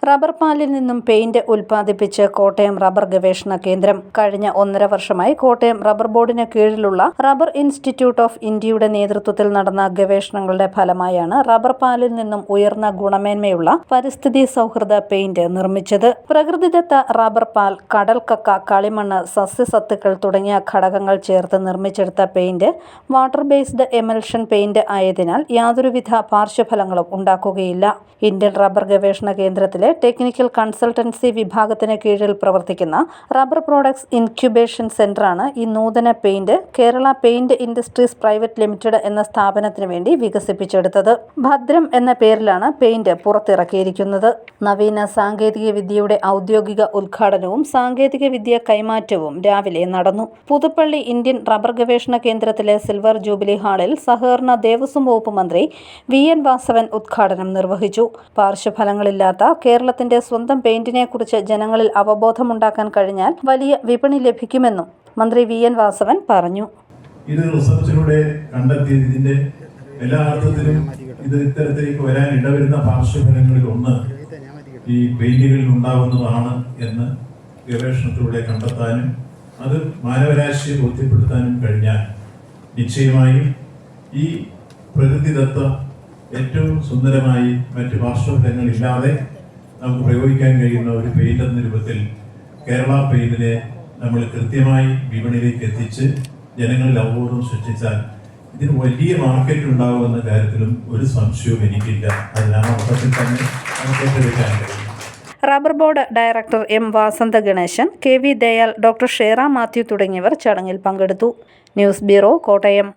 Rubber പാലിൽ നിന്നും paint ഉൽപ്പാദിപ്പിച്ച് Kottayam rubber ഗവേഷണ കേന്ദ്രം. കഴിഞ്ഞ 1.5 വർഷമായി കോട്ടയം റബ്ബർ ബോർഡിന് കീഴിലുള്ള റബ്ബർ ഇൻസ്റ്റിറ്റ്യൂട്ട് ഓഫ് ഇന്ത്യയുടെ നേതൃത്വത്തിൽ നടന്ന ഗവേഷണങ്ങളുടെ ഫലമായാണ് റബ്ബർ പാലിൽ നിന്നും ഉയർന്ന ഗുണമേന്മയുള്ള പരിസ്ഥിതി സൗഹൃദ പെയിന്റ് നിർമ്മിച്ചത്. പ്രകൃതിദത്ത റബ്ബർ പാൽ, കടൽക്കക്ക, കളിമണ്ണ്, സസ്യസത്തുക്കൾ തുടങ്ങിയ ഘടകങ്ങൾ ചേർത്ത് നിർമ്മിച്ചെടുത്ത paint water based emulsion paint ആയതിനാൽ യാതൊരുവിധ പാർശ്വഫലങ്ങളും ഉണ്ടാക്കുകയില്ല. ഇന്ത്യൻ റബ്ബർ ഗവേഷണ കേന്ദ്രത്തിലെ ടെക്നിക്കൽ കൺസൾട്ടൻസി വിഭാഗത്തിന് കീഴിൽ പ്രവർത്തിക്കുന്ന റബ്ബർ പ്രോഡക്ട്സ് ഇൻക്യുബേഷൻ സെന്ററാണ് ഈ നൂതന paint Kerala paint industries private limited എന്ന സ്ഥാപനത്തിന് വേണ്ടി വികസിപ്പിച്ചെടുത്തത്. ഭദ്രം എന്ന പേരിലാണ് പെയിന്റ് പുറത്തിറക്കിയിരിക്കുന്നത്. നവീന സാങ്കേതിക വിദ്യയുടെ ഔദ്യോഗിക ഉദ്ഘാടനവും സാങ്കേതിക വിദ്യ കൈമാറ്റവും രാവിലെ നടന്നു. പുതുപ്പള്ളി ഇന്ത്യൻ റബ്ബർ ഗവേഷണ കേന്ദ്രത്തിലെ സിൽവർ ജൂബിലി ഹാളിൽ സഹകരണ ദേവസ്വം വകുപ്പ് മന്ത്രി VN വാസവൻ ഉദ്ഘാടനം നിർവഹിച്ചു. പാർശ്വഫലങ്ങളില്ലാത്ത കേരളത്തിന്റെ സ്വന്തം പെയിന്റിനെ കുറിച്ച് ജനങ്ങളിൽ അവബോധമുണ്ടാക്കാൻ കഴിഞ്ഞാൽ വലിയ വിപണി ലഭിക്കുമെന്നും മന്ത്രി VN വാസവൻ പറഞ്ഞു. ഇത് റിസർച്ചിലൂടെ കണ്ടെത്തിയതിന്റെ എല്ലാ അർത്ഥത്തിലും ഇത് ഇത്തരത്തിലേക്ക് വരാൻ ഇടവരുന്ന പാർശ്വഫലങ്ങളിൽ ഒന്ന് ഈ പെയിന്റുകളിൽ ഉണ്ടാകുന്നതാണ് എന്ന് ഗവേഷണത്തിലൂടെ കണ്ടെത്താനും അത് മാനവരാശിയെ ബോധ്യപ്പെടുത്താനും കഴിഞ്ഞാൽ നിശ്ചയമായും ഈ പ്രകൃതിദത്ത ഏറ്റവും സുന്ദരമായി മറ്റ് പാർശ്വഫലങ്ങളില്ലാതെ നമുക്ക് പ്രയോഗിക്കാൻ കഴിയുന്ന ഒരു പെയിന്റ് എന്ന രൂപത്തിൽ കേരള പെയിന്റിനെ നമ്മൾ കൃത്യമായി വിപണിയിലേക്ക് എത്തിച്ച് ജനങ്ങളിൽ അവബോധം സൃഷ്ടിച്ചാൽ ഇതിന് വലിയ മാർക്കറ്റ് ഉണ്ടാകുമെന്ന കാര്യത്തിലും ഒരു സംശയവും എനിക്കില്ല. അതിനാണ് അർത്ഥത്തിൽ തന്നെ നമുക്ക് ഏറ്റെടുക്കാൻ കഴിയും. Rubber board director M Vasantha Ganesan, KV Dayal, doctor Shera Mathew തുടങ്ങിയവർ ചടങ്ങിൽ പങ്കെടുത്തു. News bureau, Kottayam.